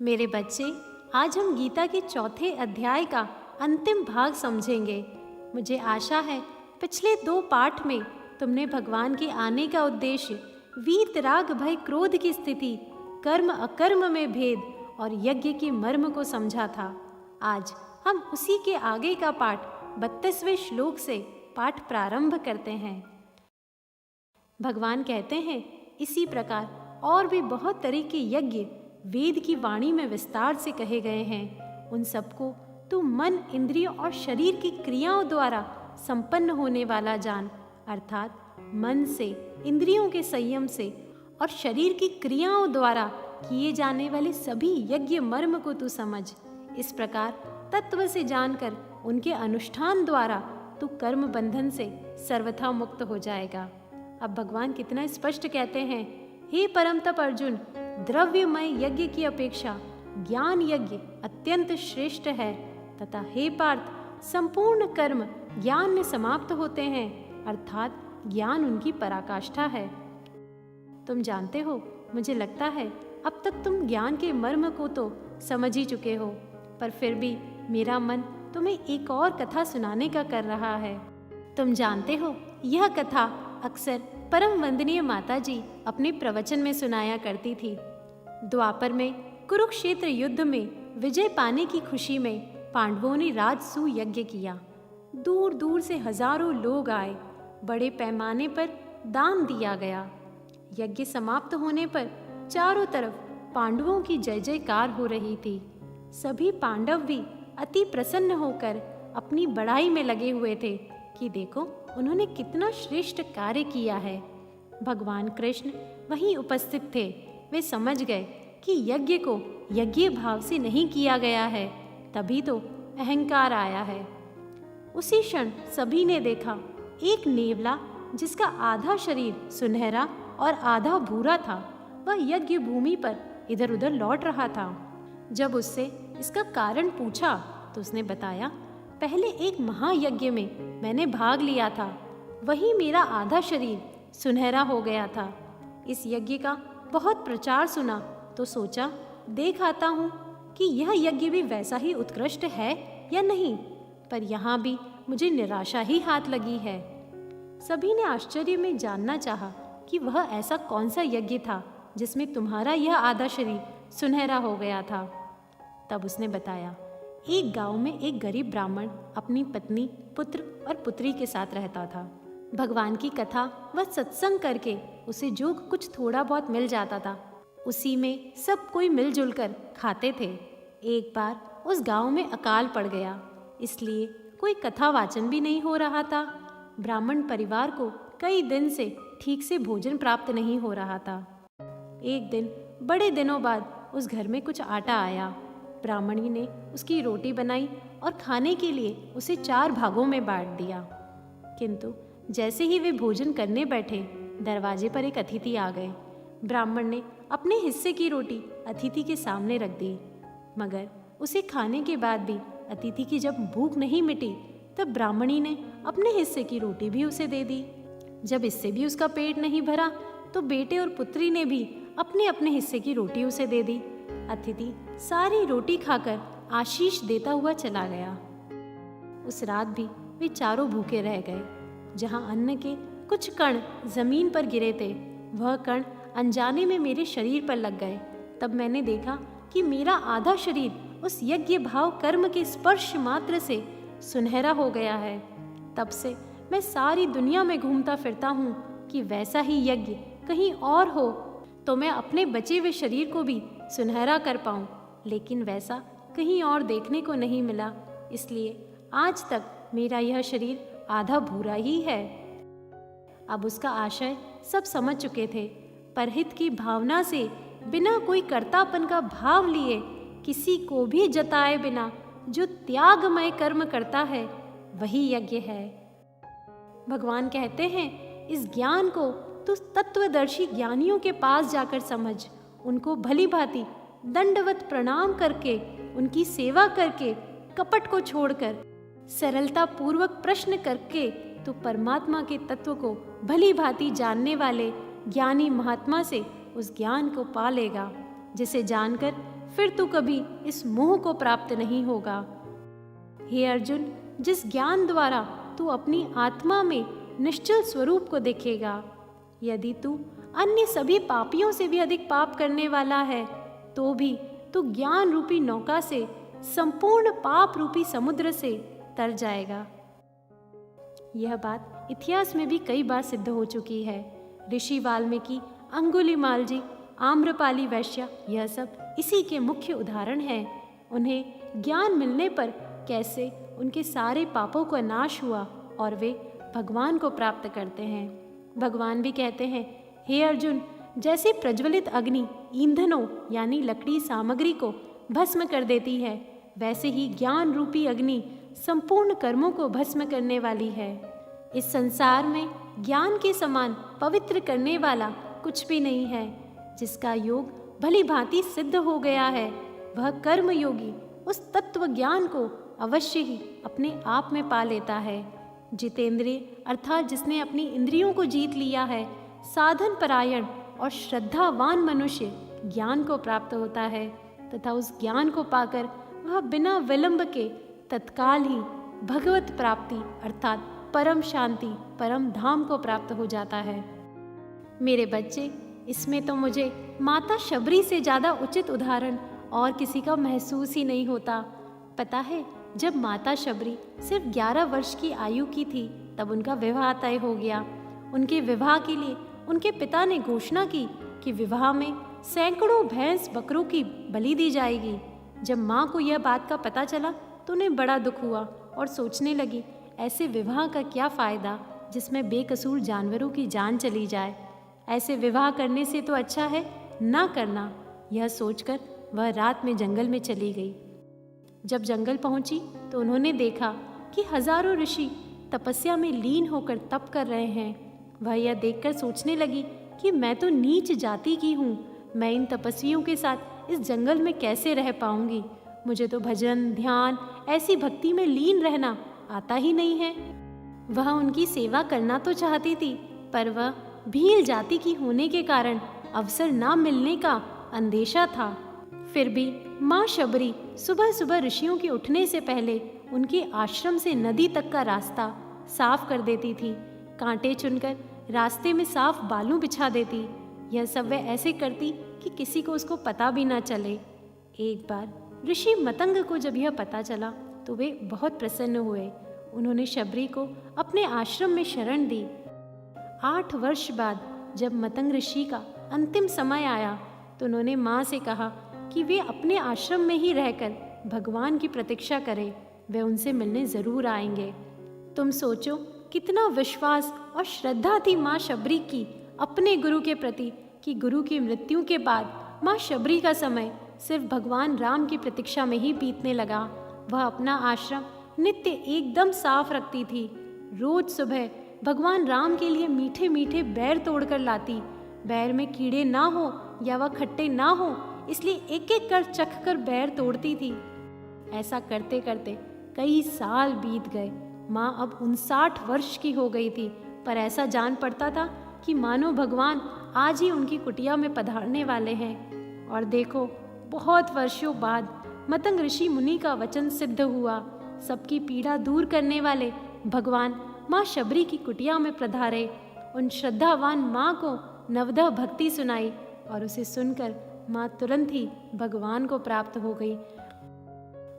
मेरे बच्चे, आज हम गीता के चौथे अध्याय का अंतिम भाग समझेंगे। मुझे आशा है पिछले 2 पाठ में तुमने भगवान के आने का उद्देश्य, वीत राग भय क्रोध की स्थिति, कर्म अकर्म में भेद और यज्ञ के मर्म को समझा था। आज हम उसी के आगे का पाठ 32वें श्लोक से पाठ प्रारंभ करते हैं। भगवान कहते हैं, इसी प्रकार और भी बहुत तरह के यज्ञ वेद की वाणी में विस्तार से कहे गए हैं। उन सबको तू मन, इंद्रियों और शरीर की क्रियाओं द्वारा संपन्न होने वाला जान, अर्थात मन से, इंद्रियों के संयम से और शरीर की क्रियाओं द्वारा किए जाने वाले सभी यज्ञ मर्म को तू समझ। इस प्रकार तत्व से जानकर उनके अनुष्ठान द्वारा तू कर्म बंधन से सर्वथा मुक्त हो जाएगा। अब भगवान कितना स्पष्ट कहते हैं, हे परम तप अर्जुन, द्रव्यमय यज्ञ की अपेक्षा ज्ञान यज्ञ अत्यंत श्रेष्ठ है तथा हे पार्थ, संपूर्ण कर्म ज्ञान में समाप्त होते हैं, अर्थात ज्ञान उनकी पराकाष्ठा है। तुम जानते हो, मुझे लगता है अब तक तुम ज्ञान के मर्म को तो समझ ही चुके हो, पर फिर भी मेरा मन तुम्हें एक और कथा सुनाने का कर रहा है। तुम जानते हो, यह कथा अक्सर परम वंदनीय माता जी अपने प्रवचन में सुनाया करती थी। द्वापर में कुरुक्षेत्र युद्ध में विजय पाने की खुशी में पांडवों ने राजसूय यज्ञ किया। दूर दूर से हजारों लोग आए, बड़े पैमाने पर दान दिया गया। यज्ञ समाप्त होने पर चारों तरफ पांडवों की जय जयकार हो रही थी। सभी पांडव भी अति प्रसन्न होकर अपनी बड़ाई में लगे हुए थे कि देखो उन्होंने कितना श्रेष्ठ कार्य किया है। भगवान कृष्ण वहीं उपस्थित थे। वे समझ गए कि यज्ञ को यज्ञ भाव से नहीं किया गया है, तभी तो अहंकार आया है। उसी क्षण सभी ने देखा एक नेवला, जिसका आधा शरीर सुनहरा और आधा भूरा था, वह यज्ञ भूमि पर इधर उधर लौट रहा था। जब उससे इसका कारण पूछा तो उसने बताया, पहले एक महायज्ञ में मैंने भाग लिया था, वही मेरा आधा शरीर सुनहरा हो गया था। इस यज्ञ का बहुत प्रचार सुना तो सोचा देख आता हूँ कि यह यज्ञ भी वैसा ही उत्कृष्ट है या नहीं, पर यहाँ भी मुझे निराशा ही हाथ लगी है। सभी ने आश्चर्य में जानना चाहा कि वह ऐसा कौन सा यज्ञ था जिसमें तुम्हारा यह आधा शरीर सुनहरा हो गया था। तब उसने बताया, एक गांव में एक गरीब ब्राह्मण अपनी पत्नी, पुत्र और पुत्री के साथ रहता था। भगवान की कथा व सत्संग करके उसे जो कुछ थोड़ा बहुत मिल जाता था, उसी में सब कोई मिलजुल कर खाते थे। एक बार उस गांव में अकाल पड़ गया, इसलिए कोई कथा वाचन भी नहीं हो रहा था। ब्राह्मण परिवार को कई दिन से ठीक से भोजन प्राप्त नहीं हो रहा था। एक दिन बड़े दिनों बाद उस घर में कुछ आटा आया। ब्राह्मणी ने उसकी रोटी बनाई और खाने के लिए उसे 4 भागों में बांट दिया। किंतु जैसे ही वे भोजन करने बैठे, दरवाजे पर एक अतिथि आ गए। ब्राह्मण ने अपने हिस्से की रोटी अतिथि के सामने रख दी, मगर उसे खाने के बाद भी अतिथि की जब भूख नहीं मिटी, तब ब्राह्मणी ने अपने हिस्से की रोटी भी उसे दे दी। जब इससे भी उसका पेट नहीं भरा, तो बेटे और पुत्री ने भी अपने अपने हिस्से की रोटी उसे दे दी। अतिथि सारी रोटी खाकर आशीष देता हुआ चला गया। उस रात भी वे चारों भूखे रह गए। जहाँ अन्न के कुछ कण जमीन पर गिरे थे, वह कण अनजाने में मेरे शरीर पर लग गए। तब मैंने देखा कि मेरा आधा शरीर उस यज्ञ भाव कर्म के स्पर्श मात्र से सुनहरा हो गया है। तब से मैं सारी दुनिया में घूमता फिरता हूँ कि वैसा ही यज्ञ कहीं और हो तो मैं अपने बचे हुए शरीर को भी सुनहरा कर पाऊँ, लेकिन वैसा कहीं और देखने को नहीं मिला। इसलिए आज तक मेरा यह शरीर आधा भूरा ही है। अब उसका आशय सब समझ चुके थे। परहित की भावना से, बिना कोई कर्तापन का भाव लिए, किसी को भी जताए बिना जो त्यागमय कर्म करता है, वही यज्ञ है। भगवान कहते हैं, इस ज्ञान को तू तत्वदर्शी ज्ञानियों के पास जाकर समझ। उनको भली भांति दंडवत प्रणाम करके, उनकी सेवा करके, कपट को छोड़कर सरलता पूर्वक प्रश्न करके तू परमात्मा के तत्व को भली भांति जानने वाले ज्ञानी महात्मा से उस ज्ञान को पा लेगा, जिसे जानकर फिर तू कभी इस मोह को प्राप्त नहीं होगा। हे अर्जुन, जिस ज्ञान द्वारा तू अपनी आत्मा में निश्चल स्वरूप को देखेगा, यदि तू अन्य सभी पापियों से भी अधिक पाप करने वाला है, तो भी तू ज्ञान रूपी नौका से संपूर्ण पाप रूपी समुद्र से तर जाएगा। यह बात इतिहास में भी कई बार सिद्ध हो चुकी है। ऋषि वाल्मीकि, अंगुलीमाल जी, आम्रपाली वैश्य, यह सब इसी के मुख्य उदाहरण हैं। उन्हें ज्ञान मिलने पर कैसे उनके सारे पापों का नाश हुआ और वे भगवान को प्राप्त करते हैं। भगवान भी कहते हैं, हे अर्जुन, जैसे प्रज्वलित अग्नि ईंधनों यानी लकड़ी सामग्री को भस्म कर देती है, वैसे ही ज्ञान रूपी अग्नि संपूर्ण कर्मों को भस्म करने वाली है। इस संसार में ज्ञान के समान पवित्र करने वाला कुछ भी नहीं है। जिसका योग भली भांति सिद्ध हो गया है, वह कर्म योगी उस तत्व ज्ञान को अवश्य ही अपने आप में पा लेता है। जितेंद्रिय अर्थात जिसने अपनी इंद्रियों को जीत लिया है, साधन परायण और श्रद्धावान मनुष्य ज्ञान को प्राप्त होता है तथा उस ज्ञान को पाकर वह बिना विलंब के तत्काल ही भगवत प्राप्ति अर्थात परम शांति, परम धाम को प्राप्त हो जाता है। मेरे बच्चे, इसमें तो मुझे माता शबरी से ज़्यादा उचित उदाहरण और किसी का महसूस ही नहीं होता। पता है, जब माता शबरी सिर्फ 11 वर्ष की आयु की थी, तब उनका विवाह तय हो गया। उनके विवाह के लिए उनके पिता ने घोषणा की कि विवाह में सैकड़ों भैंस बकरों की बलि दी जाएगी। जब माँ को यह बात का पता चला तो उन्हें बड़ा दुख हुआ और सोचने लगी, ऐसे विवाह का क्या फ़ायदा जिसमें बेकसूर जानवरों की जान चली जाए। ऐसे विवाह करने से तो अच्छा है ना करना। यह सोचकर वह रात में जंगल में चली गई। जब जंगल पहुंची तो उन्होंने देखा कि हजारों ऋषि तपस्या में लीन होकर तप कर रहे हैं। वह यह देखकर सोचने लगी कि मैं तो नीच जाति की हूँ, मैं इन तपस्वियों के साथ इस जंगल में कैसे रह पाऊंगी। मुझे तो भजन, ध्यान, ऐसी भक्ति में लीन रहना आता ही नहीं है। वह उनकी सेवा करना तो चाहती थी, पर वह भील जाति की होने के कारण अवसर ना मिलने का अंदेशा था। फिर भी माँ शबरी सुबह सुबह ऋषियों के उठने से पहले उनके आश्रम से नदी तक का रास्ता साफ कर देती थी। कांटे चुनकर रास्ते में साफ बालू बिछा देती। यह सब वह ऐसे करती कि किसी को उसको पता भी ना चले। एक बार ऋषि मतंग को जब यह पता चला तो वे बहुत प्रसन्न हुए। उन्होंने शबरी को अपने आश्रम में शरण दी। 8 वर्ष बाद जब मतंग ऋषि का अंतिम समय आया तो उन्होंने माँ से कहा कि वे अपने आश्रम में ही रहकर भगवान की प्रतीक्षा करें, वे उनसे मिलने ज़रूर आएंगे। तुम सोचो कितना विश्वास और श्रद्धा थी माँ शबरी की अपने गुरु के प्रति कि गुरु की मृत्यु के बाद माँ शबरी का समय सिर्फ भगवान राम की प्रतीक्षा में ही बीतने लगा। वह अपना आश्रम नित्य एकदम साफ रखती थी। रोज सुबह भगवान राम के लिए मीठे मीठे बैर तोड़कर लाती। बैर में कीड़े ना हो या वह खट्टे ना हो, इसलिए एक एक कर चख कर बैर तोड़ती थी। ऐसा करते करते कई साल बीत गए। माँ अब 59 वर्ष की हो गई थी, पर ऐसा जान पड़ता था कि मानो भगवान आज ही उनकी कुटिया में पधारने वाले हैं। और देखो, बहुत वर्षों बाद मतंग ऋषि मुनि का वचन सिद्ध हुआ। सबकी पीड़ा दूर करने वाले भगवान माँ शबरी की कुटिया में पधारे। उन श्रद्धावान माँ को नवदह भक्ति सुनाई और उसे सुनकर माँ तुरंत ही भगवान को प्राप्त हो गई।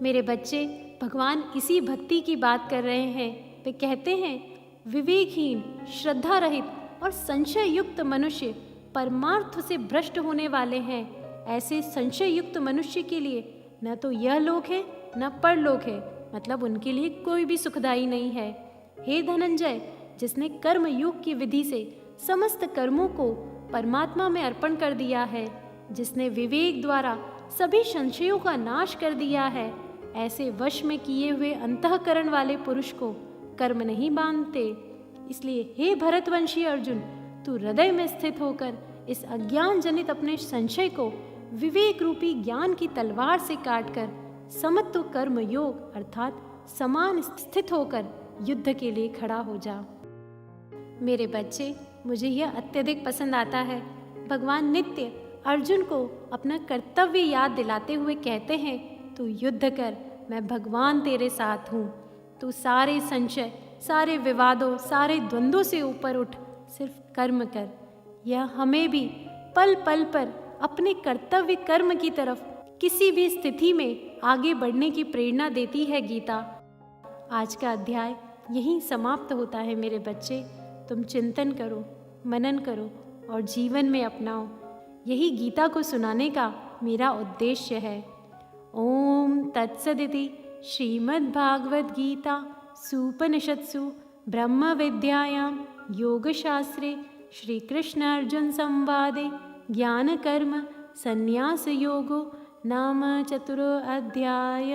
मेरे बच्चे, भगवान इसी भक्ति की बात कर रहे हैं। वे कहते हैं, विवेकहीन, श्रद्धा रहित और संशय युक्त मनुष्य परमार्थ से भ्रष्ट होने वाले हैं। ऐसे संशय युक्त मनुष्य के लिए न तो यह लोक है न परलोक है, मतलब उनके लिए कोई भी सुखदायी नहीं है। हे धनंजय, जिसने कर्म योग की विधि से समस्त कर्मों को परमात्मा में अर्पण कर दिया है, जिसने विवेक द्वारा सभी संशयों का नाश कर दिया है, ऐसे वश में किए हुए अंतःकरण वाले पुरुष को कर्म नहीं बांधते। इसलिए हे भरतवंशी अर्जुन, तू हृदय में स्थित होकर इस अज्ञान जनित अपने संशय को विवेक रूपी ज्ञान की तलवार से काटकर समत्व कर्म योग अर्थात समान स्थित होकर युद्ध के लिए खड़ा हो जा। मेरे बच्चे, मुझे यह अत्यधिक पसंद आता है। भगवान नित्य अर्जुन को अपना कर्तव्य याद दिलाते हुए कहते हैं, तू युद्ध कर, मैं भगवान तेरे साथ हूँ। तू सारे संशय, सारे विवादों, सारे द्वंद्वों से ऊपर उठ, सिर्फ कर्म कर। यह हमें भी पल पल पर अपने कर्तव्य कर्म की तरफ किसी भी स्थिति में आगे बढ़ने की प्रेरणा देती है गीता। आज का अध्याय यहीं समाप्त होता है मेरे बच्चे। तुम चिंतन करो, मनन करो और जीवन में अपनाओ। यही गीता को सुनाने का मेरा उद्देश्य है। ओम तत्सदिति श्रीमद्भागवत गीता सूपनिषत्सु ब्रह्म विद्यायां योगशास्त्रे श्री कृष्ण अर्जुन संवादे ज्ञान कर्म संन्यास योगो नाम चतुरो अध्याय।